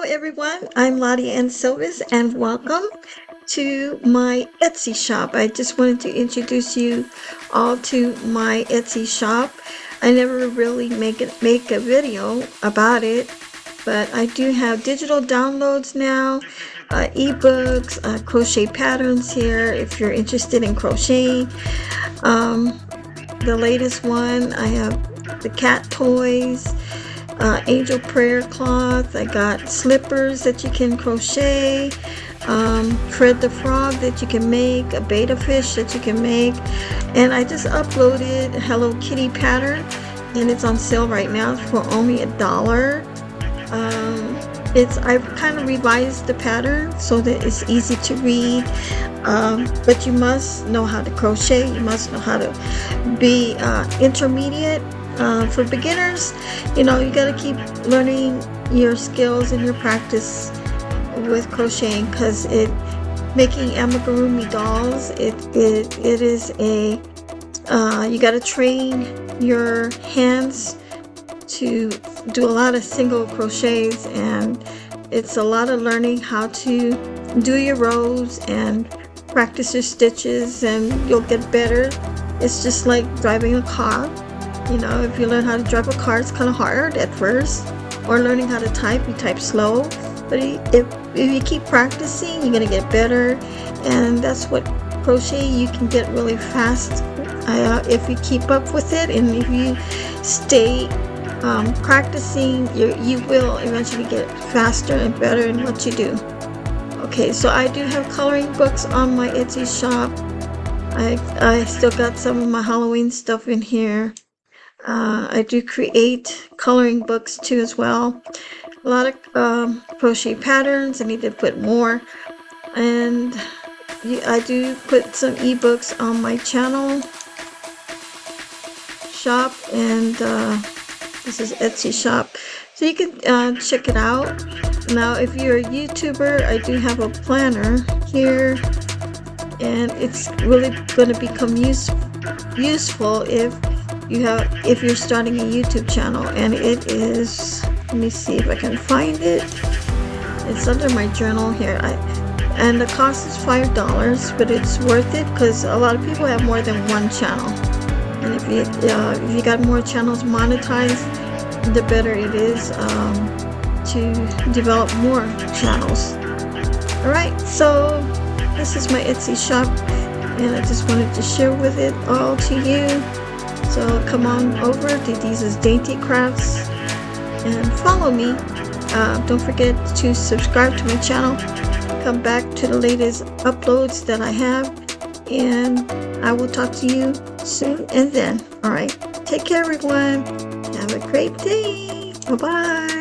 everyone, I'm Laudiaann and welcome to my Etsy shop. I just wanted to introduce you all to my Etsy shop. I never really make a video about it, but I do have digital downloads now, ebooks, crochet patterns here if you're interested in crocheting. The latest one, I have the cat toys, angel prayer cloth. I got slippers that you can crochet, Fred the frog that you can make, a betta fish that you can make, and I just uploaded a Hello Kitty pattern, and it's on sale right now for only $1. I've kind of revised the pattern so that it's easy to read, but you must know how to crochet. You must know how to be intermediate. For beginners, you got to keep learning your skills and your practice with crocheting, because making amigurumi dolls, it is a you got to train your hands to do a lot of single crochets, and it's a lot of learning how to do your rows and practice your stitches, and you'll get better. It's just like driving a car. If you learn how to drive a car, it's kind of hard at first. Or learning how to type, you type slow. But if you keep practicing, you're going to get better. And that's what crochet, you can get really fast if you keep up with it. And if you stay practicing, you will eventually get faster and better in what you do. Okay, so I do have coloring books on my Etsy shop. I still got some of my Halloween stuff in here. I do create coloring books too as well. A lot of crochet patterns. I need to put more, and I do put some ebooks on my channel shop, and this is Etsy shop, so you can check it out. Now if you're a YouTuber, I do have a planner here, and it's really going to become useful if you're starting a YouTube channel. And it is, let me see if I can find it. It's under my journal here, and the cost is $5, but it's worth it because a lot of people have more than one channel, and if you got more channels monetized, the better it is to develop more channels. Alright, so this is my Etsy shop, and I just wanted to share with it all to you. So come on over to Deezas Dainty Crafts and follow me. Don't forget to subscribe to my channel. Come back to the latest uploads that I have, and I will talk to you soon and then. Alright, take care everyone. Have a great day. Bye-bye.